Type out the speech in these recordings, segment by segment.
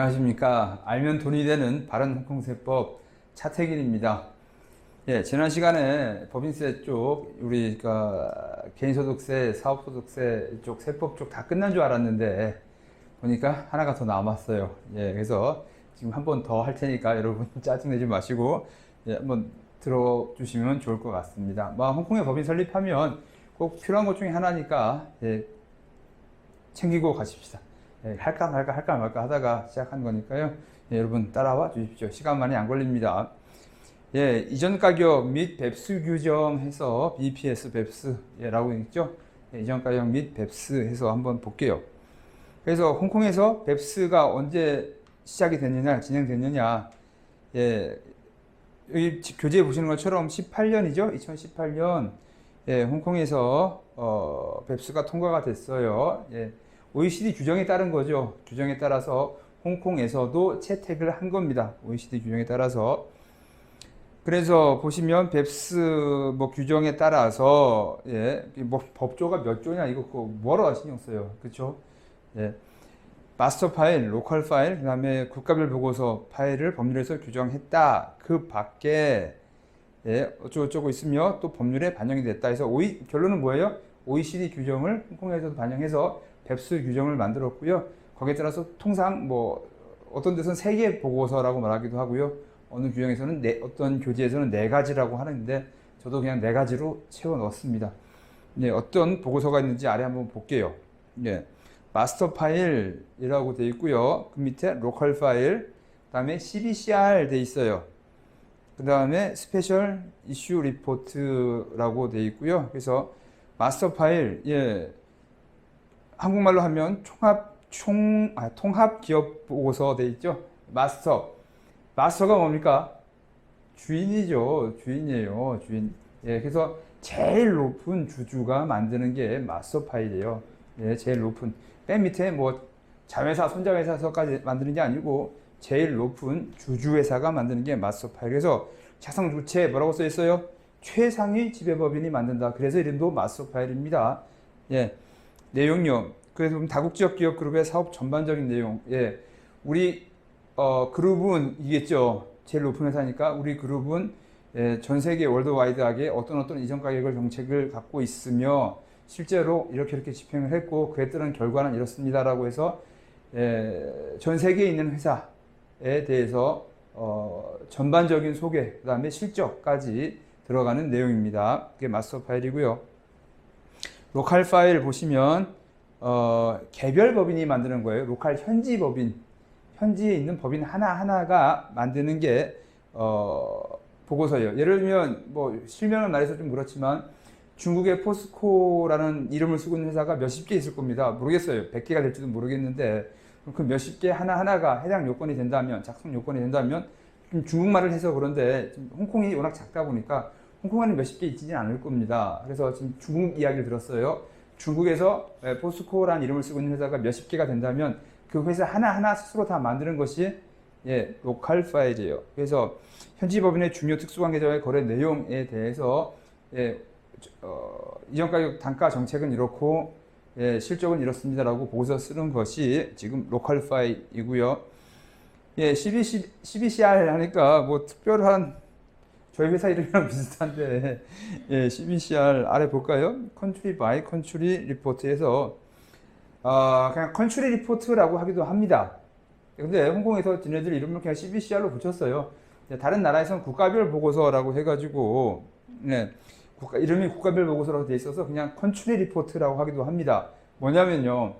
안녕하십니까. 알면 돈이 되는 바른 홍콩세법 차태길입니다. 예, 지난 시간에 법인세 쪽, 우리가 개인소득세, 사업소득세 쪽, 세법 쪽 다 끝난 줄 알았는데, 보니까 하나가 더 남았어요. 예, 그래서 지금 한 번 더 할 테니까 여러분 짜증내지 마시고, 예, 한번 들어주시면 좋을 것 같습니다. 홍콩에 법인 설립하면 꼭 필요한 것 중에 하나니까, 예, 챙기고 가십시다. 예, 할까 말까 하다가 시작한 거니까요. 예, 여러분 따라와 주십시오. 시간 많이 안 걸립니다. 예, 이전 가격 및 뱁스 규정해서 BPS 뱁스라고 있죠. 예, 이전 가격 및 뱁스 해서 한번 볼게요. 그래서 홍콩에서 뱁스가 언제 시작이 됐느냐, 진행됐느냐. 예, 여기 교재에 보시는 것처럼 18년이죠. 2018년 예, 홍콩에서 뱁스가 통과가 됐어요. 예. OECD 규정에 따른 거죠. 규정에 따라서 홍콩에서도 채택을 한 겁니다. OECD 규정에 따라서. 그래서 보시면 뱁스 규정에 따라서 예, 법조가 몇 조냐 이거 뭐로 신경 써요. 그렇죠? 예. 마스터 파일, 로컬 파일, 그다음에 국가별 보고서 파일을 법률에서 규정했다. 그 밖에 예, 어쩌고저쩌고 있으며 또 법률에 반영이 됐다 해서 결론은 뭐예요? OECD 규정을 홍콩에서도 반영해서 뱁스 규정을 만들었고요. 거기에 따라서 통상 어떤 데서는 3개 보고서라고 말하기도 하고요. 어느 규정에서는 어떤 교재에서는 4가지라고 하는데 저도 그냥 4가지로 채워 넣었습니다. 네, 어떤 보고서가 있는지 아래 한번 볼게요. 네, 마스터 파일이라고 되어 있고요. 그 밑에 로컬 파일, 그 다음에 CBCR 되어 있어요. 그 다음에 스페셜 이슈 리포트라고 되어 있고요. 그래서 마스터 파일, 예, 한국말로 하면 통합 기업 보고서 돼 있죠. 마스터가 뭡니까? 주인이죠. 주인이에요. 주인. 예, 그래서 제일 높은 주주가 만드는 게 마스터 파일이에요. 예, 제일 높은. 맨 밑에 자회사, 손자회사서까지 만드는 게 아니고 제일 높은 주주회사가 만드는 게 마스터 파일. 그래서 자산 주체 뭐라고 써 있어요? 최상위 지배법인이 만든다. 그래서 이름도 마스터 파일입니다. 예. 내용요. 그래서 다국지역 기업 그룹의 사업 전반적인 내용. 예. 우리 그룹은 이겠죠. 제일 높은 회사니까 우리 그룹은 예, 전 세계 월드와이드하게 어떤 이전 가격을 정책을 갖고 있으며 실제로 이렇게 집행을 했고 그에 따른 결과는 이렇습니다라고 해서 예, 전 세계에 있는 회사에 대해서 전반적인 소개, 그다음에 실적까지 들어가는 내용입니다. 그게 마스터 파일이고요. 로컬 파일 보시면 개별 법인이 만드는 거예요. 로컬 현지 법인, 현지에 있는 법인 하나하나가 만드는 게 보고서예요. 예를 들면 실명을 말해서 좀 그렇지만 중국의 포스코라는 이름을 쓰고 있는 회사가 몇십 개 있을 겁니다. 모르겠어요. 100개가 될지도 모르겠는데 그 몇십 개 하나하나가 해당 요건이 된다면, 작성 요건이 된다면 중국말을 해서 그런데 홍콩이 워낙 작다 보니까 홍콩에는 몇십 개 있지는 않을 겁니다. 그래서 지금 중국 이야기를 들었어요. 중국에서 포스코라는 이름을 쓰고 있는 회사가 몇십 개가 된다면 그 회사 하나하나 스스로 다 만드는 것이 예, 로컬 파일이에요. 그래서 현지 법인의 중요 특수관계자와의 거래 내용에 대해서 예, 이전 가격 단가 정책은 이렇고 예, 실적은 이렇습니다라고 보고서 쓰는 것이 지금 로컬 파일이고요. 예, CBCR 하니까 특별한 저희 회사 이름이랑 비슷한데 예, CBCR 아래 볼까요? 컨트리 바이 컨트리 리포트에서 그냥 컨트리 리포트라고 하기도 합니다. 근데 홍콩에서 지네들 이름을 그냥 CBCR로 붙였어요. 다른 나라에서는 국가별 보고서라고 해가지고 네, 이름이 국가별 보고서라고 돼 있어서 그냥 컨트리 리포트라고 하기도 합니다. 뭐냐면요,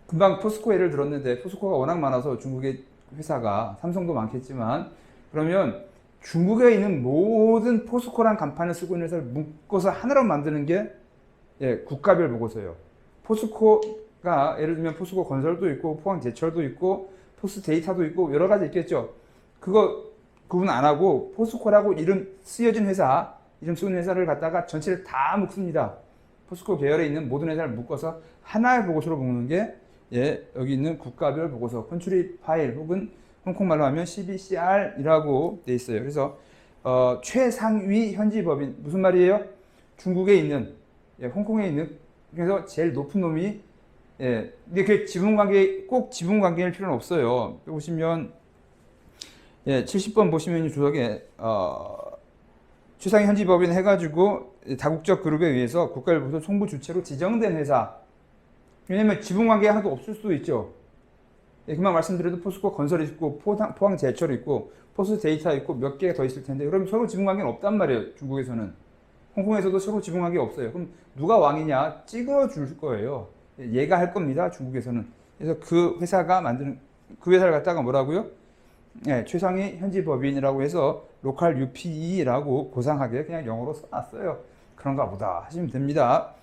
금방 포스코 예를 들었는데 포스코가 워낙 많아서 중국의 회사가 삼성도 많겠지만 그러면 중국에 있는 모든 포스코란 간판을 쓰고 있는 회사를 묶어서 하나로 만드는 게 예, 국가별 보고서예요. 포스코가 예를 들면 포스코 건설도 있고 포항제철도 있고 포스데이터도 있고 여러 가지 있겠죠. 그거 구분 안 하고 포스코라고 이름 쓰여진 회사, 이름 쓰는 회사를 갖다가 전체를 다 묶습니다. 포스코 계열에 있는 모든 회사를 묶어서 하나의 보고서로 묶는 게 예, 여기 있는 국가별 보고서, 컨트리 파일 혹은 홍콩말로 하면 CBCR이라고 돼 있어요. 그래서 최상위 현지 법인 무슨 말이에요? 중국에 있는, 예, 홍콩에 있는 그래서 제일 높은 놈이 예, 근데 그 지분관계, 꼭 지분관계일 필요는 없어요. 보시면, 예, 70번 보시면 조석에, 최상위 현지 법인 해가지고 다국적 그룹에 의해서 국가일보에서 총무 주체로 지정된 회사. 왜냐면 지분관계 하나도 없을 수도 있죠. 예, 그만 말씀드려도 포스코 건설이 있고, 포항 제철이 있고, 포스 데이터 있고, 몇 개가 더 있을 텐데, 그럼 서로 지분관계는 없단 말이에요, 중국에서는. 홍콩에서도 서로 지분관계 없어요. 그럼 누가 왕이냐? 찍어줄 거예요. 얘가 할 겁니다, 중국에서는. 그래서 그 회사가 만드는, 그 회사를 갖다가 뭐라고요? 예, 최상위 현지 법인이라고 해서 로컬 UPE라고 고상하게 그냥 영어로 써놨어요. 그런가 보다 하시면 됩니다.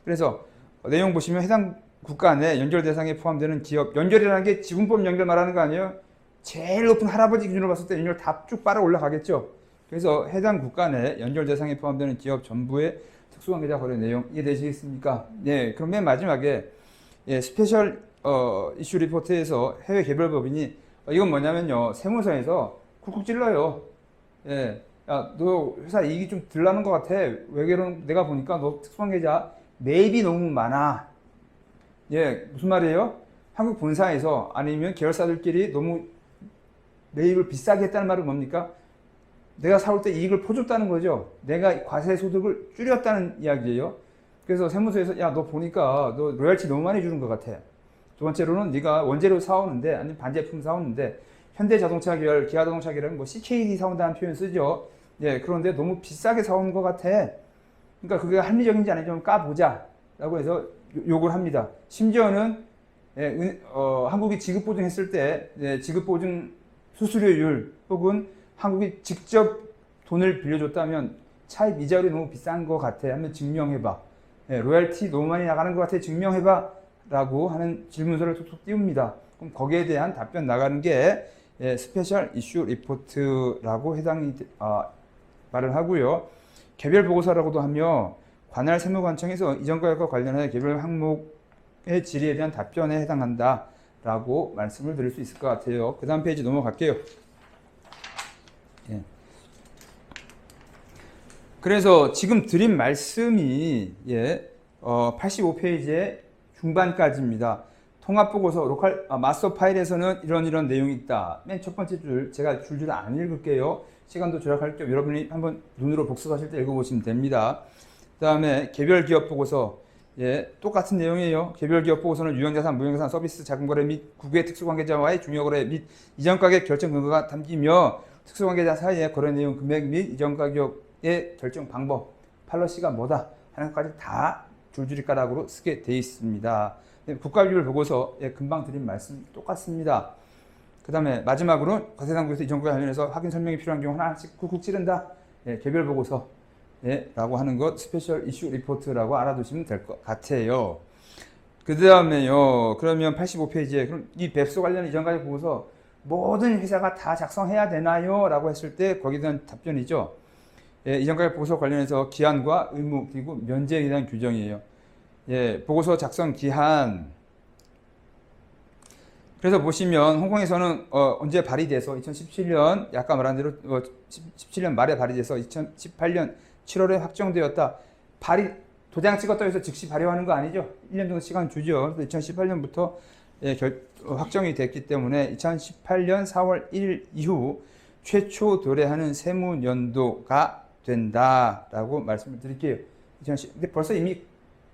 그래서 내용 보시면 해당 국가 내 연결 대상에 포함되는 기업, 연결이라는 게 지분법 연결 말하는 거 아니에요? 제일 높은 할아버지 기준으로 봤을 때 연결 다 쭉 빨아 올라가겠죠. 그래서 해당 국가 내 연결 대상에 포함되는 기업 전부의 특수관계자 거래 내용 이해되시겠습니까? 네, 그럼 맨 마지막에 예, 스페셜 이슈 리포트에서 해외 개별 법인이 이건 뭐냐면요, 세무서에서 쿡쿡 찔러요. 예, 야, 너 회사 이익이 좀 덜 나는 것 같아. 왜 그런? 내가 보니까 너 특수관계자 매입이 너무 많아. 예, 무슨 말이에요? 한국 본사에서 아니면 계열사들끼리 너무 매입을 비싸게 했다는 말은 뭡니까? 내가 사올 때 이익을 퍼줬다는 거죠. 내가 과세 소득을 줄였다는 이야기예요. 그래서 세무서에서 야, 너 보니까 너 로열티 너무 많이 주는 것 같아. 두 번째로는 네가 원재료 사오는데 아니면 반제품 사오는데 현대자동차 계열, 기아자동차 계열은 뭐 CKD 사온다는 표현 쓰죠. 예, 그런데 너무 비싸게 사오는 것 같아. 그러니까 그게 합리적인지 아닌지 좀 까보자. 라고 해서 요구를 합니다. 심지어는 예, 한국이 지급보증했을 때 예, 지급보증 수수료율 혹은 한국이 직접 돈을 빌려줬다면 차입 이자율이 너무 비싼 것 같아 하면 증명해봐. 예, 로열티 너무 많이 나가는 것 같아 증명해봐 라고 하는 질문서를 툭툭 띄웁니다. 그럼 거기에 대한 답변 나가는 게 예, 스페셜 이슈 리포트라고 해당이 말을 하고요. 개별 보고서라고도 하며 관할 세무관청에서 이전 과역과 관련해 개별 항목의 질의에 대한 답변에 해당한다 라고 말씀을 드릴 수 있을 것 같아요. 그 다음 페이지 넘어갈게요. 예. 그래서 지금 드린 말씀이 예, 85페이지의 중반까지입니다. 통합보고서 로컬 마스터 파일에서는 이런 내용이 있다. 맨 첫 번째 줄 제가 줄줄 안 읽을게요. 시간도 절약할 겸 여러분이 한번 눈으로 복습하실 때 읽어보시면 됩니다. 그 다음에 개별 기업 보고서 예, 똑같은 내용이에요. 개별 기업 보고서는 유형자산, 무형자산, 서비스, 자금거래 및 국외 특수관계자와의 중요거래 및 이전가격 결정 근거가 담기며 특수관계자 사이의 거래 내용, 금액 및 이전가격의 결정 방법, 팔러시가 뭐다 하는 것까지 다 줄줄이 가락으로 쓰게 돼 있습니다. 국가비율 보고서 예, 금방 드린 말씀 똑같습니다. 그 다음에 마지막으로 과세당국에서 이전과 관련해서 확인 설명이 필요한 경우 하나씩 쿡쿡 찌른다. 예, 개별 보고서 예, 라고 하는 것 스페셜 이슈 리포트라고 알아두시면 될 것 같아요. 그 다음에요. 그러면 85페이지에 그럼 이 뱁소 관련 이전까지 보고서 모든 회사가 다 작성해야 되나요? 라고 했을 때 거기에 대한 답변이죠. 예, 이전까지 보고서 관련해서 기한과 의무 그리고 면제에 대한 규정이에요. 예, 보고서 작성 기한. 그래서 보시면 홍콩에서는 언제 발의돼서 2017년 아까 말한 대로 17년 말에 발의돼서 2018년 7월에 확정되었다. 도장 찍었다 해서 즉시 발효하는 거 아니죠? 1년 정도 시간 주죠. 그래서 2018년부터 예, 확정이 됐기 때문에 2018년 4월 1일 이후 최초 도래하는 세무연도가 된다라고 말씀을 드릴게요. 근데 벌써 이미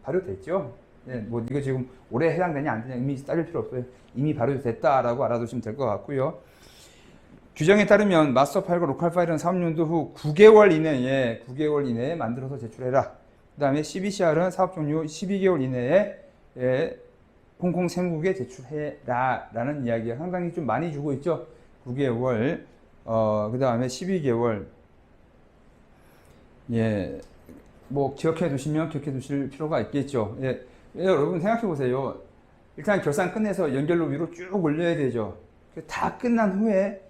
발효됐죠? 예, 뭐 이거 지금 올해 해당되냐 안 되냐 이미 따질 필요 없어요. 이미 발효됐다라고 알아두시면 될 것 같고요. 규정에 따르면 마스터 파일과 로컬 파일은 사업연도 후 9개월 이내에 만들어서 제출해라. 그 다음에 CBCR은 사업 종료 12개월 이내에 홍콩 세무국에 제출해라 라는 이야기가 상당히 좀 많이 주고 있죠. 9개월, 그 다음에 12개월. 예, 뭐 기억해 두실 필요가 있겠죠. 예, 여러분 생각해 보세요. 일단 결산 끝내서 연결로 위로 쭉 올려야 되죠. 다 끝난 후에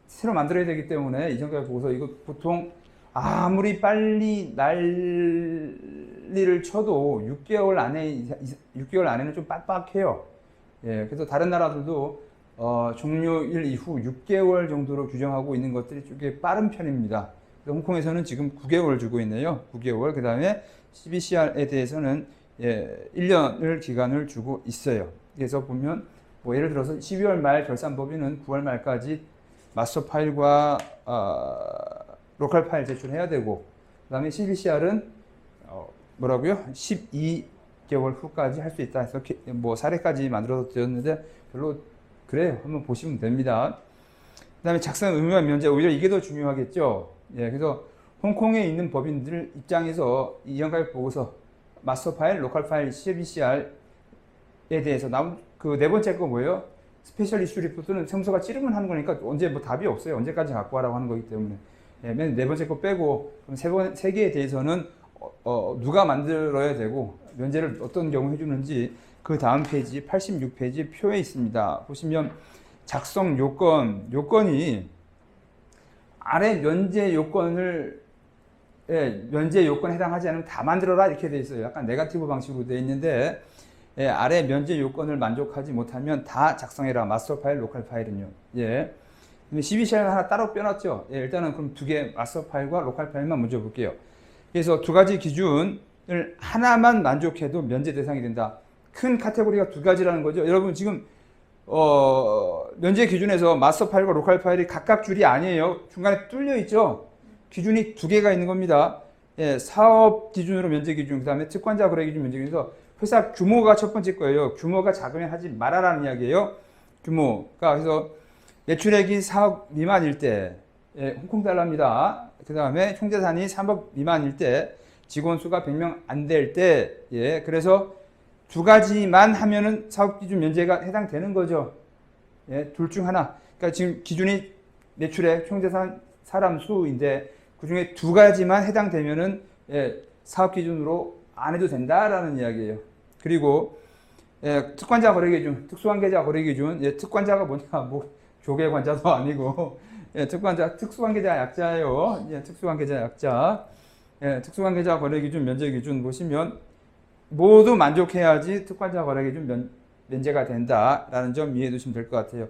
새로 만들어야 되기 때문에 이전까지 보고서 이거 보통 아무리 빨리 난리를 쳐도 6개월 안에는 좀 빡빡해요. 예, 그래서 다른 나라들도 종료일 이후 6개월 정도로 규정하고 있는 것들이 꽤 빠른 편입니다. 홍콩에서는 지금 9개월 주고 있네요. 9개월. 그 다음에 CBCR에 대해서는 1년을 기간을 주고 있어요. 그래서 보면 뭐 예를 들어서 12월 말 결산법인은 9월 말까지 마스터 파일과 로컬 파일 제출해야 되고, 그 다음에 CBCR은 뭐라고요? 12개월 후까지 할 수 있다 해서 뭐 사례까지 만들어서 드렸는데 별로 그래요. 한번 보시면 됩니다. 그 다음에 작성 의무와 면제, 오히려 이게 더 중요하겠죠. 그래서 홍콩에 있는 법인들 입장에서 이연가입 보고서, 마스터 파일, 로컬 파일, CBCR에 대해서 그 네 번째 거 뭐예요? 스페셜 이슈 리포트는 청소가 찌르면 하는 거니까 언제 뭐 답이 없어요. 언제까지 갖고 와라고 하는 거기 때문에. 맨 네 번째 거 빼고, 그럼 세 개에 대해서는 누가 만들어야 되고 면제를 어떤 경우 해주는지 그 다음 페이지 86페이지 표에 있습니다. 보시면 작성 요건이 아래 면제 요건을 면제 요건에 해당하지 않으면 다 만들어라 이렇게 돼 있어요. 약간 네거티브 방식으로 돼 있는데 아래 면제 요건을 만족하지 못하면 다 작성해라. 마스터 파일, 로컬 파일은요. CBCR은 하나 따로 빼놨죠. 일단은 그럼 두 개 마스터 파일과 로컬 파일만 먼저 볼게요. 그래서 두 가지 기준을 하나만 만족해도 면제 대상이 된다. 큰 카테고리가 두 가지라는 거죠. 여러분 지금 면제 기준에서 마스터 파일과 로컬 파일이 각각 줄이 아니에요. 중간에 뚫려 있죠. 기준이 두 개가 있는 겁니다. 사업 기준으로 면제 기준, 그 다음에 특권자 거래 기준 면제 기준에서 회사 규모가 첫 번째 거예요. 규모가 작으면 하지 말아라는 이야기예요. 규모가. 그래서 매출액이 4억 미만일 때 홍콩 달러입니다. 그 다음에 총재산이 3억 미만일 때, 직원 수가 100명 안 될 때, 그래서 두 가지만 하면은 사업기준 면제가 해당되는 거죠. 둘 중 하나. 그러니까 지금 기준이 매출액, 총재산, 사람 수인데 그 중에 두 가지만 해당되면은 사업기준으로 안 해도 된다라는 이야기예요. 그리고 특권자 거래기준, 특수관계자 거래기준, 특권자가 뭐냐, 뭐 조계관자도 아니고 특권자, 특수관계자 약자예요. 특수관계자 약자. 특수관계자 거래기준, 면제기준 보시면 모두 만족해야지 특권자 거래기준 면제가 된다라는 점 이해해 두시면 될 것 같아요.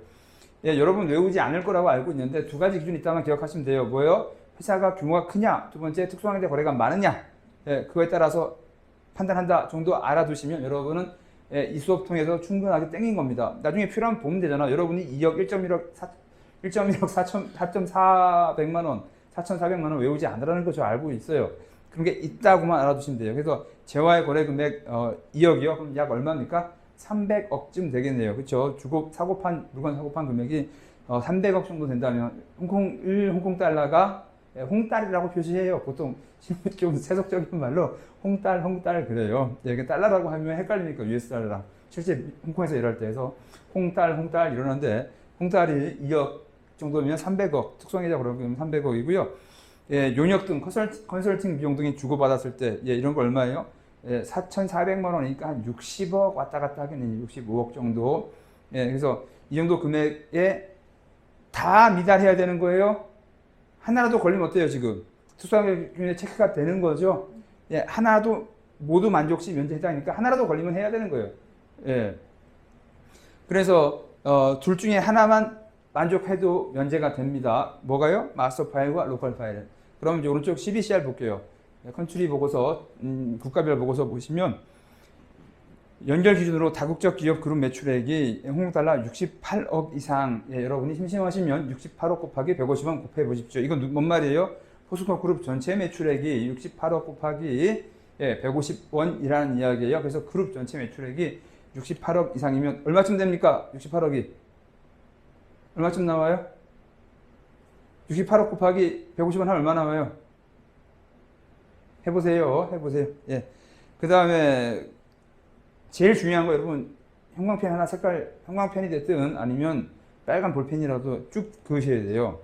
여러분 외우지 않을 거라고 알고 있는데 두 가지 기준이 있다면 기억하시면 돼요. 뭐예요? 회사가 규모가 크냐, 두 번째 특수관계자 거래가 많으냐, 그거에 따라서 판단한다 정도 알아두시면 여러분은 이 수업 통해서 충분하게 땡긴 겁니다. 나중에 필요하면 보면 되잖아. 여러분이 2억, 1.1억, 4,400만 원, 4,400만 원 외우지 않으라는 거 저 알고 있어요. 그런 게 있다고만 알아두시면 돼요. 그래서 재화의 거래 금액 2억이요? 그럼 약 얼마입니까? 300억쯤 되겠네요. 그렇죠? 물건 사고 판 금액이 300억 정도 된다면 홍콩 달러가 홍달이라고 표시해요. 보통 좀 세속적인 말로 홍달 그래요. 이게 달러라고 하면 헷갈리니까 US 달러랑 실제 홍콩에서 일할 때 해서 홍달 이러는데, 홍달이 2억 정도면 300억, 특수관계자 거래금 300억이고요. 용역 등 컨설팅 비용 등이 주고받았을 때 이런 거 얼마예요? 4,400만 원이니까 한 60억 왔다 갔다 하겠네요. 65억 정도. 그래서 이 정도 금액에 다 미달해야 되는 거예요. 하나라도 걸리면 어때요, 지금? 특수관계균에 체크가 되는 거죠. 하나라도 모두 만족 시 면제 해당이니까 하나라도 걸리면 해야 되는 거예요. 그래서 둘 중에 하나만 만족해도 면제가 됩니다. 뭐가요? 마스터 파일과 로컬 파일. 그럼 이제 오른쪽 CBCR 볼게요. 컨트리 보고서, 국가별 보고서 보시면 연결 기준으로 다국적 기업 그룹 매출액이 홍콩 달러 68억 이상. 여러분이 심심하시면 68억 곱하기 150원 곱해 보십시오. 이건 뭔 말이에요? 포스코 그룹 전체 매출액이 68억 곱하기 150원이라는 이야기예요. 그래서 그룹 전체 매출액이 68억 이상이면 얼마쯤 됩니까? 68억이 얼마쯤 나와요? 68억 곱하기 150원 하면 얼마 나와요? 해보세요. 그 다음에 제일 중요한 거, 여러분 형광펜 하나, 색깔 형광펜이 됐든 아니면 빨간 볼펜이라도 쭉 그으셔야 돼요.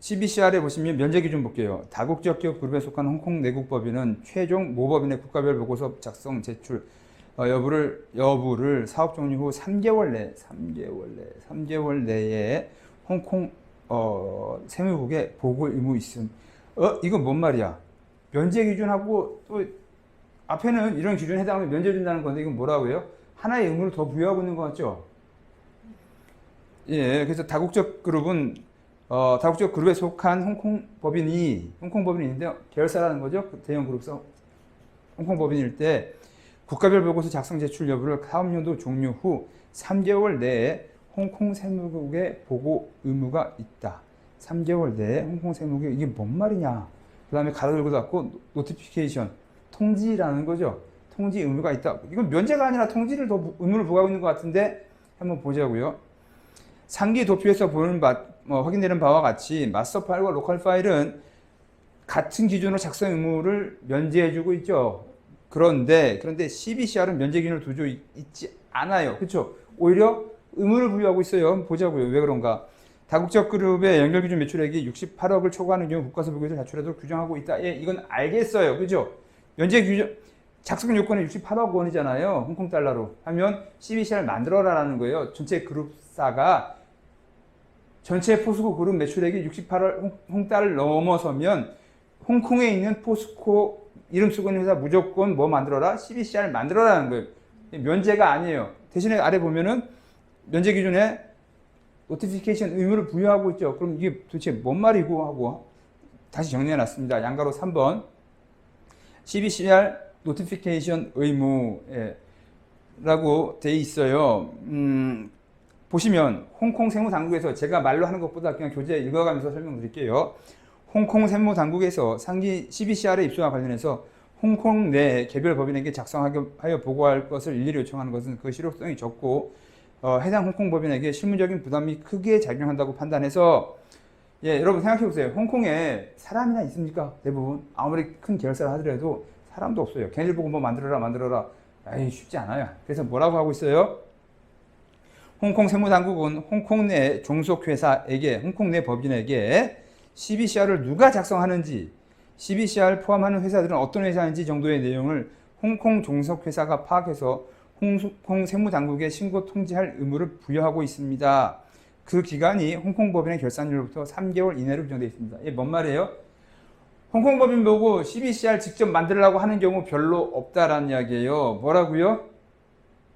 CBCR에 보시면 면제 기준 볼게요. 다국적 기업 그룹에 속한 홍콩 내국 법인은 최종 모법인의 국가별 보고서 작성 제출 여부를 사업 종료 후 3개월 내에 홍콩 세무국에 보고 의무 있음. 이건 뭔 말이야? 면제 기준하고 또 앞에는 이런 기준에 해당하면 면제 준다는 건데 이건 뭐라고요? 하나의 의무를 더 부여하고 있는 것 같죠? 그래서 다국적 그룹은 다국적 그룹에 속한 홍콩 법인이 있는데 계열사라는 거죠. 대형 그룹사 홍콩 법인일 때 국가별 보고서 작성 제출 여부를 사업연도 종료 후 3개월 내에 홍콩 세무국에 보고 의무가 있다. 3개월 내에 홍콩 세무국에 이게 뭔 말이냐. 그 다음에 가로 열고 닫고 노티피케이션, 통지라는 거죠. 통지 의무가 있다. 이건 면제가 아니라 통지를 더 의무를 부과하고 있는 것 같은데 한번 보자고요. 상기 도표에서 보는 확인되는 바와 같이 마스터 파일과 로컬 파일은 같은 기준으로 작성 의무를 면제해주고 있죠. 그런데 CBCR은 면제 기준을 두고 있지 않아요. 그렇죠? 오히려 의무를 부여하고 있어요. 한번 보자고요. 왜 그런가? 다국적 그룹의 연결 기준 매출액이 68억을 초과하는 경우 국가소득세를 자출하도록 규정하고 있다. 예, 이건 알겠어요. 그죠? 면제 규정 작성 요건이 68억 원이잖아요. 홍콩 달러로 하면 CBCR 만들어라라는 거예요. 전체 그룹사가 전체 포스코 그룹 매출액이 68억 홍달을 넘어서면 홍콩에 있는 포스코 이름 쓰고 있는 회사 무조건 뭐 만들어라? CBCR 만들어라는 거예요. 면제가 아니에요. 대신에 아래 보면은 면제 기준에 노티피케이션 의무를 부여하고 있죠. 그럼 이게 도대체 뭔 말이고 하고 다시 정리해 놨습니다. 양가로 3번 CBCR 노티피케이션 의무라고 돼 있어요. 보시면 홍콩 세무당국에서 제가 말로 하는 것보다 그냥 교재 읽어가면서 설명드릴게요. 홍콩 세무당국에서 상기 CBCR에 입소와 관련해서 홍콩 내 개별 법인에게 작성하여 보고할 것을 일일이 요청하는 것은 그 실효성이 적고 해당 홍콩 법인에게 실무적인 부담이 크게 작용한다고 판단해서 예, 여러분 생각해 보세요. 홍콩에 사람이나 있습니까? 대부분 아무리 큰 계열사를 하더라도 사람도 없어요. 걔네들 보고 뭐 만들어라 에이 쉽지 않아요. 그래서 뭐라고 하고 있어요? 홍콩 세무당국은 홍콩 내 종속회사에게 홍콩 내 법인에게 CBCR을 누가 작성하는지 CBCR 포함하는 회사들은 어떤 회사인지 정도의 내용을 홍콩 종속회사가 파악해서 홍콩 세무당국에 신고 통지할 의무를 부여하고 있습니다. 그 기간이 홍콩 법인의 결산일로부터 3개월 이내로 규정되어 있습니다. 이게 뭔 말이에요? 홍콩 법인 보고 CBCR 직접 만들려고 하는 경우 별로 없다라는 이야기예요. 뭐라고요?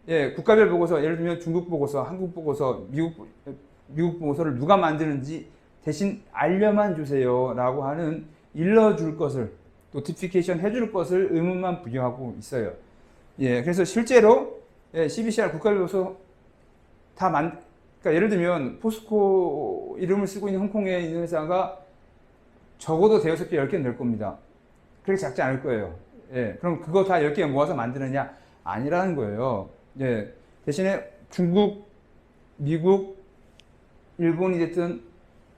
예, 국가별 보고서, 예를 들면 중국 보고서, 한국 보고서, 미국 보고서를 누가 만드는지 대신 알려만 주세요 라고 하는 일러줄 것을, 노티피케이션 해줄 것을 의무만 부여하고 있어요. 예, 그래서 실제로 예, CBCR 국가별 보고서 그러니까 예를 들면 포스코 이름을 쓰고 있는 홍콩에 있는 회사가 적어도 대여섯 개 10개는 될 겁니다. 그렇게 작지 않을 거예요. 예, 그럼 그거 다 10개 모아서 만드느냐? 아니라는 거예요. 예, 대신에 중국, 미국, 일본이 됐든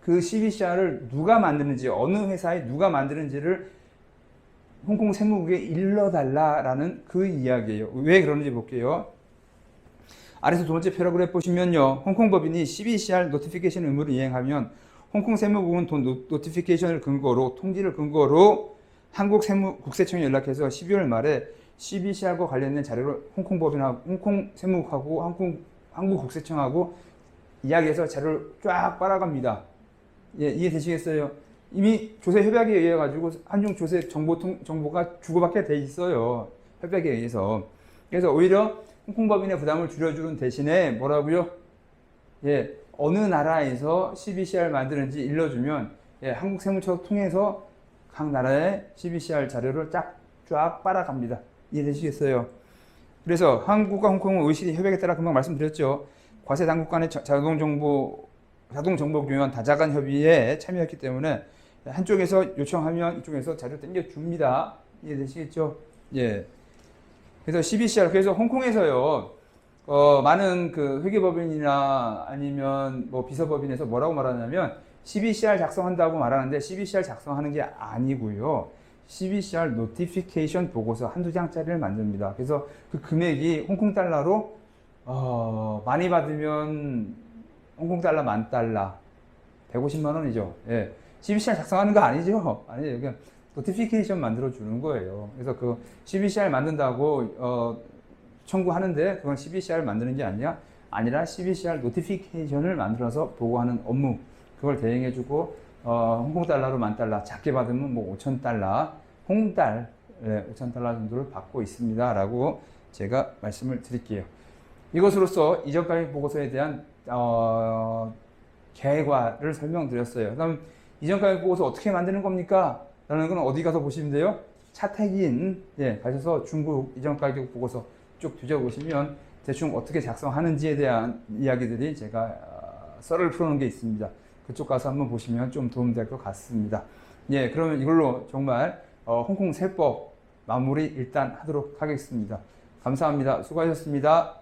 그 CBCR을 누가 만드는지, 어느 회사에 누가 만드는지를 홍콩 세무국에 일러달라라는 그 이야기예요. 왜 그러는지 볼게요. 아래서 두 번째 패러그래프 보시면요. 홍콩 법인이 CBCR 노티피케이션 의무를 이행하면 홍콩 세무국은 돈 노티피케이션을 근거로, 통지를 근거로 한국 국세청에 연락해서 12월 말에 CBCR과 관련된 자료를 홍콩 법인하고, 홍콩 세무국하고, 한국 국세청하고 이야기해서 자료를 쫙 빨아갑니다. 예, 이해되시겠어요? 이미 조세 협약에 의해 가지고 한중 조세 정보가 주고받게 돼 있어요. 협약에 의해서. 그래서 오히려 홍콩 법인의 부담을 줄여주는 대신에 뭐라고요? 예, 어느 나라에서 CBCR 만드는지 일러주면 예, 한국 세무처 통해서 각 나라의 CBCR 자료를 쫙 빨아갑니다. 이해되시겠어요? 그래서 한국과 홍콩은 OECD 협약에 따라 금방 말씀드렸죠. 과세 당국 간의 자동정보 교환 다자간 협의에 참여했기 때문에 한쪽에서 요청하면 이쪽에서 자료 땡겨줍니다. 이해되시겠죠? 예. 그래서 CBCR, 그래서 홍콩에서요, 많은 그 회계법인이나 아니면 뭐 비서법인에서 뭐라고 말하냐면 CBCR 작성한다고 말하는데 CBCR 작성하는 게 아니고요. CBCR 노티피케이션 보고서 한두 장짜리를 만듭니다. 그래서 그 금액이 홍콩 달러로 많이 받으면 홍콩 달러 10,000달러 150만 원이죠. 예. CBCR 작성하는 거 아니죠? 아니에요. 그냥 노티피케이션 만들어 주는 거예요. 그래서 그 CBCR 만든다고 청구하는데 그건 CBCR 만드는 게 아니라 CBCR 노티피케이션을 만들어서 보고하는 업무, 그걸 대행해 주고 홍콩 달러로 10,000달러, 작게 받으면 뭐 5,000달러, 홍달 5,000달러 정도를 받고 있습니다 라고 제가 말씀을 드릴게요. 이것으로써 이전 가격 보고서에 대한 결과를 설명드렸어요. 그다음 이전 가격 보고서 어떻게 만드는 겁니까? 라는 건 어디 가서 보시면 돼요? 차택인 가셔서 중국 이전 가격 보고서 쭉 뒤져보시면 대충 어떻게 작성하는지에 대한 이야기들이 제가 썰을 풀어놓은 게 있습니다. 그쪽 가서 한번 보시면 좀 도움될 것 같습니다. 그러면 이걸로 정말 홍콩 세법 마무리 일단 하도록 하겠습니다. 감사합니다. 수고하셨습니다.